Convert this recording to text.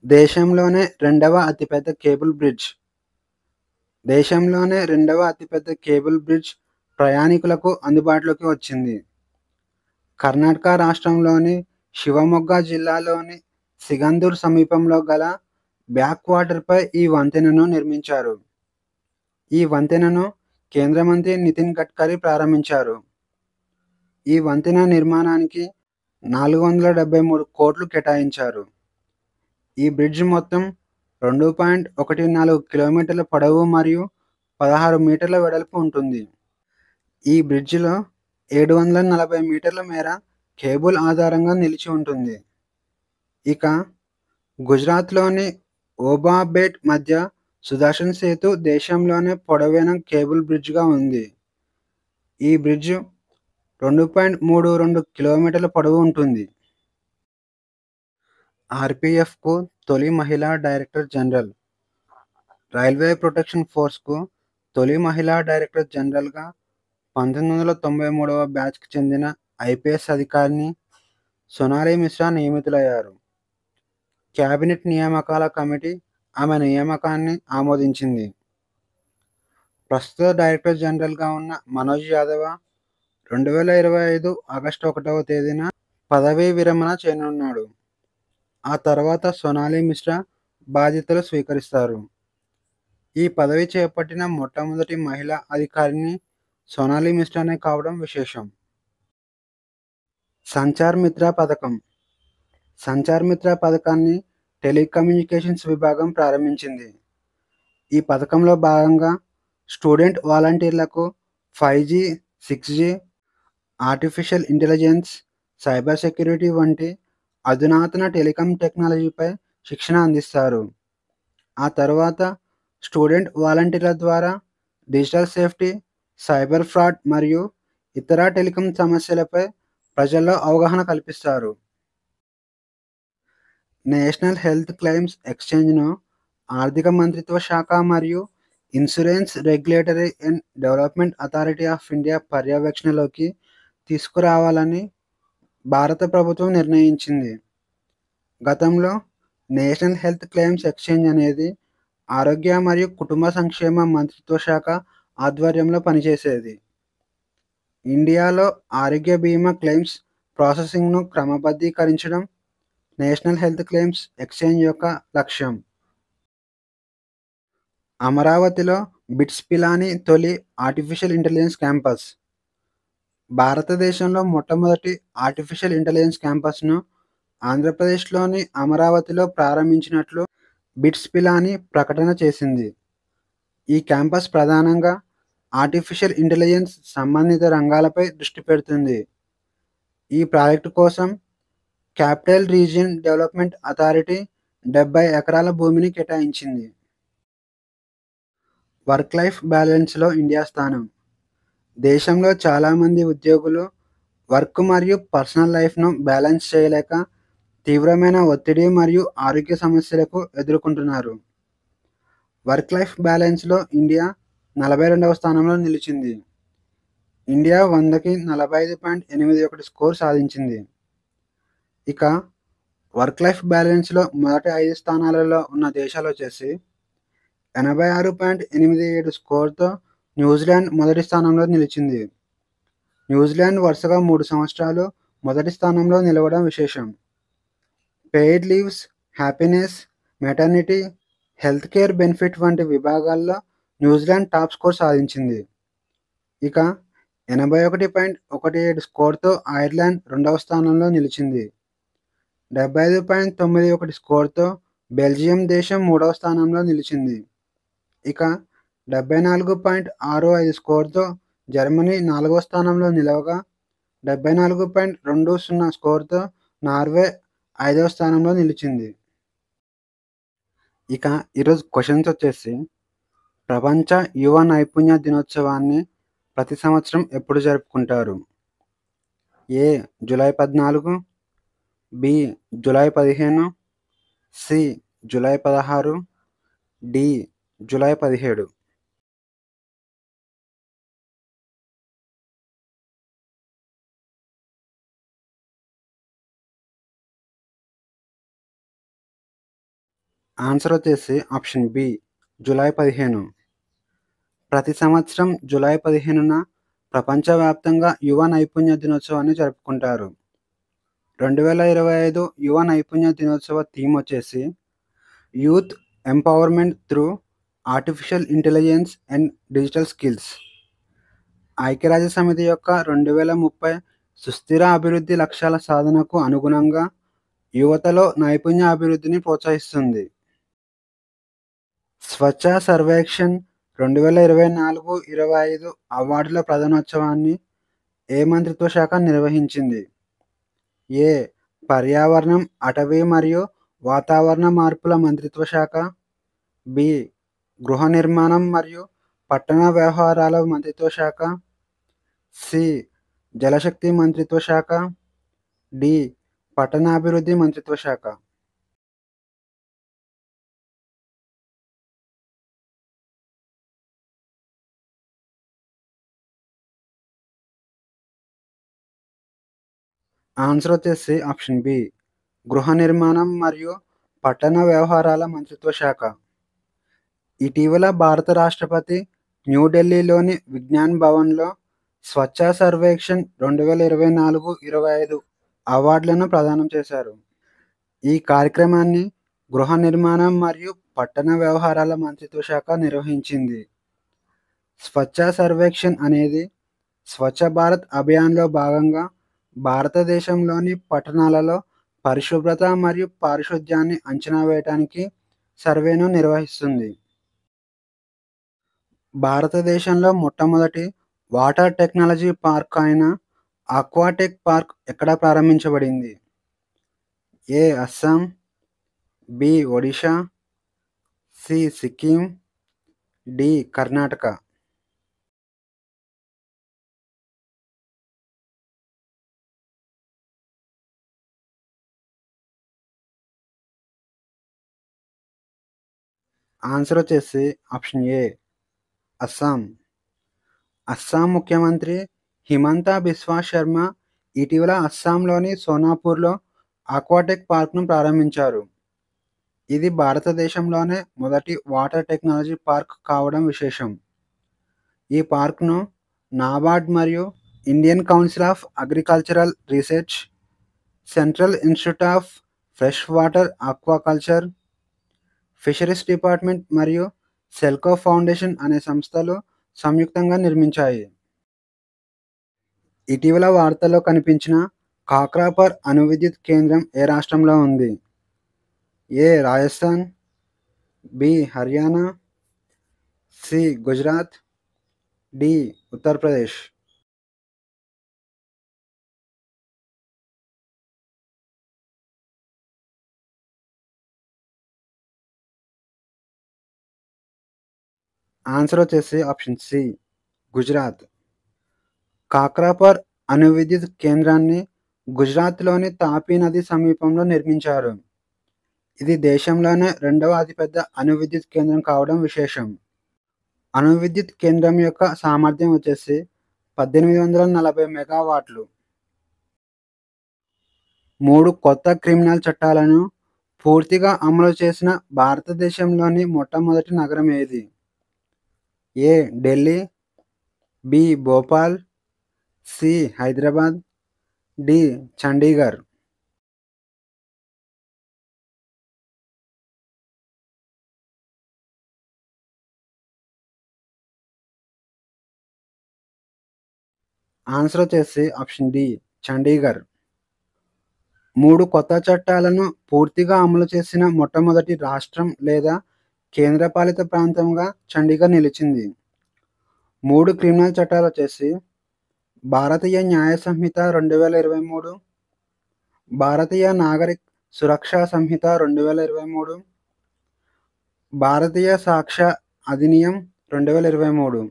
దేశంలోనే రెండవ అతిపెద్ద కేబుల్ బ్రిడ్జ్. దేశంలోనే రెండవ అతిపెద్ద కేబుల్ బ్రిడ్జ్ ప్రయాణికులకు అందుబాటులోకి వచ్చింది. కర్ణాటక రాష్ట్రంలోని శివమొగ్గ జిల్లాలోని సిగందూర్ సమీపంలో గల బ్యాక్ వాటర్‌పై ఈ వంతెనను నిర్మించారు. ఈ వంతెనను కేంద్ర మంత్రి నితిన్ గడ్కరీ ప్రారంభించారు. ఈ వంతెన నిర్మాణానికి 473 కోట్లు కేటాయించారు. ఈ బ్రిడ్జ్ మొత్తం 2.14 కిలోమీటర్ల పొడవు మరియు 16 మీటర్ల వెడల్పు ఉంటుంది. ఈ బ్రిడ్జిలో 740 మీటర్ల మేర కేబుల్ ఆధారంగా నిలిచి ఉంటుంది. ఇక గుజరాత్‌లోని ఓబాబేట్ మధ్య సుదర్శన్ సేతు దేశంలోనే పొడవైన కేబుల్ బ్రిడ్జ్‌గా ఉంది. ఈ బ్రిడ్జ్ 2.32 కిలోమీటర్ల పొడవు ఉంటుంది. ఆర్‌పీఎఫ్‌కు తొలి మహిళా డైరెక్టర్ జనరల్. రైల్వే ప్రొటెక్షన్ ఫోర్స్‌కు తొలి మహిళా డైరెక్టర్ జనరల్‌గా 1993వ బ్యాచ్‌కి చెందిన ఐపీఎస్ అధికారిణి సోనాలి మిశ్రా నియమితులయ్యారు. కేబినెట్ నియామకాల కమిటీ ఆమె నియామకాన్ని ఆమోదించింది. ప్రస్తుత డైరెక్టర్ జనరల్‌గా ఉన్న మనోజ్ యాదవ 2025 ఆగస్టు 1వ తేదీన పదవీ విరమణ చేయనున్నాడు. ఆ తర్వాత సోనాలి మిశ్రా బాధ్యతలు స్వీకరిస్తారు. ఈ పదవి చేపట్టిన మొట్టమొదటి మహిళా అధికారిణి సోనాలి మిశ్రానే కావడం విశేషం. సంచార్ మిత్ర పథకం. సంచార్ మిత్ర పథకాన్ని టెలికమ్యూనికేషన్స్ విభాగం ప్రారంభించింది. ఈ పథకంలో భాగంగా స్టూడెంట్ వాలంటీర్లకు 5G, 6G, artificial intelligence, cyber security వంటి అధునాతన టెలికాం టెక్నాలజీపై శిక్షణ అందిస్తారు. ఆ తర్వాత స్టూడెంట్ వాలంటీర్ల ద్వారా డిజిటల్ సేఫ్టీ, సైబర్ ఫ్రాడ్ మరియు ఇతర టెలికాం సమస్యలపై ప్రజల్లో అవగాహన కల్పిస్తారు. నేషనల్ హెల్త్ క్లెయిమ్స్ ఎక్స్‌చేంజ్‌ను ఆర్థిక మంత్రిత్వ శాఖ మరియు insurance regulatory and development authority of India పర్యవేక్షణలోకి తీసుకురావాలని భారత ప్రభుత్వం నిర్ణయించింది. గతంలో నేషనల్ హెల్త్ క్లెయిమ్స్ ఎక్స్‌చేంజ్ అనేది ఆరోగ్య మరియు కుటుంబ సంక్షేమ మంత్రిత్వ శాఖ ఆధ్వర్యంలో పనిచేసేది. ఇండియాలో ఆరోగ్య బీమా క్లెయిమ్స్ ప్రాసెసింగ్‌ను క్రమబద్ధీకరించడం నేషనల్ హెల్త్ క్లెయిమ్స్ ఎక్స్‌చేంజ్ యొక్క లక్ష్యం. అమరావతిలో బిట్స్ పిలానీ తొలి ఆర్టిఫిషియల్ ఇంటెలిజెన్స్ క్యాంపస్. భారతదేశంలో మొట్టమొదటి ఆర్టిఫిషియల్ ఇంటెలిజెన్స్ క్యాంపస్‌ను ఆంధ్రప్రదేశ్‌లోని అమరావతిలో ప్రారంభించినట్లు బిట్స్ పిలానీ ప్రకటన చేసింది. ఈ క్యాంపస్ ప్రధానంగా ఆర్టిఫిషియల్ ఇంటెలిజెన్స్ సంబంధిత రంగాలపై దృష్టి పెడుతుంది. ఈ ప్రాజెక్టు కోసం క్యాపిటల్ రీజియన్ డెవలప్మెంట్ అథారిటీ 70 ఎకరాల భూమిని కేటాయించింది. వర్క్ లైఫ్ బ్యాలెన్స్‌లో ఇండియా స్థానం. దేశంలో చాలామంది ఉద్యోగులు వర్క్ మరియు పర్సనల్ లైఫ్‌ను బ్యాలెన్స్ చేయలేక తీవ్రమైన ఒత్తిడి మరియు ఆరోగ్య సమస్యలకు ఎదుర్కొంటున్నారు. వర్క్ లైఫ్ బ్యాలెన్స్‌లో ఇండియా 42వ స్థానంలో నిలిచింది. ఇండియా 100కి 45.81 స్కోర్ సాధించింది. ఇక వర్క్ లైఫ్ బ్యాలెన్స్‌లో మొదటి 5 స్థానాలలో ఉన్న దేశాలొచ్చేసి 86.87 స్కోర్‌తో న్యూజిలాండ్ మొదటి స్థానంలో నిలిచింది. న్యూజిలాండ్ వరుసగా 3 సంవత్సరాలు మొదటి స్థానంలో నిలవడం విశేషం. Paid leaves, happiness, maternity, health care benefit వంటి విభాగాల్లో న్యూజిలాండ్ టాప్ స్కోర్ సాధించింది. ఇక 81.17 స్కోర్‌తో ఐర్లాండ్ రెండవ స్థానంలో నిలిచింది. 75.91 స్కోర్‌తో బెల్జియం దేశం మూడవ స్థానంలో నిలిచింది. ఇక 74.65 స్కోర్‌తో జర్మనీ నాలుగవ స్థానంలో నిలవగా 74.20 స్కోర్‌తో నార్వే ఐదవ స్థానంలో నిలిచింది. ఇక ఈరోజు క్వెషన్స్ వచ్చేసి ప్రపంచ యువ నైపుణ్య దినోత్సవాన్ని ప్రతి సంవత్సరం ఎప్పుడు జరుపుకుంటారు? A. July 14, B. July 15, C. July 16, D. July 17. Answer వచ్చేసి ఆప్షన్ బి జూలై 15. ప్రతి సంవత్సరం జూలై 15న ప్రపంచవ్యాప్తంగా యువ నైపుణ్య దినోత్సవాన్ని జరుపుకుంటారు. 2025 యువ నైపుణ్య దినోత్సవ థీమ్ వచ్చేసి youth empowerment through artificial intelligence and digital skills. ఐక్యరాజ్య సమితి యొక్క 2030 సుస్థిర అభివృద్ధి లక్ష్యాల సాధనకు అనుగుణంగా యువతలో నైపుణ్య అభివృద్ధిని ప్రోత్సహిస్తుంది. స్వచ్ఛ సర్వేక్షణ్ 2024-25 అవార్డుల ప్రదానోత్సవాన్ని ఏ మంత్రిత్వ శాఖ నిర్వహించింది? ఏ. పర్యావరణం, అటవీ మరియు వాతావరణ మార్పుల మంత్రిత్వ శాఖ. బి. గృహ నిర్మాణం మరియు పట్టణ వ్యవహారాల మంత్రిత్వ శాఖ. సి. జలశక్తి మంత్రిత్వ శాఖ. డి. పట్టణాభివృద్ధి మంత్రిత్వ శాఖ. ఆన్సర్ వచ్చేసి ఆప్షన్ బి గృహ నిర్మాణం మరియు పట్టణ వ్యవహారాల మంత్రిత్వ శాఖ. ఇటీవల భారత రాష్ట్రపతి న్యూఢిల్లీలోని విజ్ఞాన్ భవన్లో స్వచ్ఛ సర్వేక్షణ్ 2024-25 అవార్డులను ప్రదానం చేశారు. ఈ కార్యక్రమాన్ని గృహ నిర్మాణం మరియు పట్టణ వ్యవహారాల మంత్రిత్వ శాఖ నిర్వహించింది. స్వచ్ఛ సర్వేక్షణ్ అనేది స్వచ్ఛ భారత్ అభియాన్లో భాగంగా భారతదేశంలోని పట్టణాలలో పరిశుభ్రత మరియు పారిశుధ్యాన్ని అంచనా వేయడానికి సర్వేను నిర్వహిస్తుంది. భారతదేశంలో మొట్టమొదటి వాటర్ టెక్నాలజీ పార్క్ అయిన ఆక్వాటెక్ పార్క్ ఎక్కడ ప్రారంభించబడింది? A. Assam. B. Odisha. C. Sikkim. D. Karnataka. Answer వచ్చేసి ఆప్షన్ ఏ అస్సాం. అస్సాం ముఖ్యమంత్రి హిమంత బిశ్వా శర్మ ఇటీవల అస్సాంలోని సోనాపూర్లో ఆక్వాటెక్ పార్క్ను ప్రారంభించారు. ఇది భారతదేశంలోనే మొదటి వాటర్ టెక్నాలజీ పార్క్ కావడం విశేషం. ఈ పార్క్ను నాబార్డ్ మరియు Indian council of agricultural research, central institute of fresh water aquaculture, fisheries department మరియు సెల్కో ఫౌండేషన్ అనే సంస్థలు సంయుక్తంగా నిర్మించాయి. ఇటీవల వార్తల్లో కనిపించిన కాక్రాపర్ అణు విద్యుత్ కేంద్రం ఏ రాష్ట్రంలో ఉంది? A. Rajasthan. B. Haryana. C. Gujarat. D. Uttar Pradesh. Answer వచ్చేసి ఆప్షన్ సి గుజరాత్. కాక్రాపర్ అణు విద్యుత్ కేంద్రాన్ని గుజరాత్లోని తాపీ నది సమీపంలో నిర్మించారు. ఇది దేశంలోనే రెండవ అతిపెద్ద అణు విద్యుత్ కేంద్రం కావడం విశేషం. అణు విద్యుత్ కేంద్రం యొక్క సామర్థ్యం వచ్చేసి 1840 మెగావాట్లు. 3 కొత్త క్రిమినల్ చట్టాలను పూర్తిగా అమలు చేసిన భారతదేశంలోని మొట్టమొదటి నగరం ఏది? A. Delhi. B. Bhopal. C. Hyderabad. D. Chandigarh. Answer వచ్చేసి ఆప్షన్ డి చండీగఢ్. 3 కొత్త చట్టాలను పూర్తిగా అమలు చేసిన మొట్టమొదటి రాష్ట్రం లేదా కేంద్రపాలిత ప్రాంతంగా చండీగఢ్ నిలిచింది. 3 క్రిమినల్ చట్టాలు వచ్చేసి భారతీయ న్యాయ సంహిత 2023, భారతీయ నాగరిక్ సురక్షా సంహిత 2023, భారతీయ సాక్ష్య అధినియం 2023.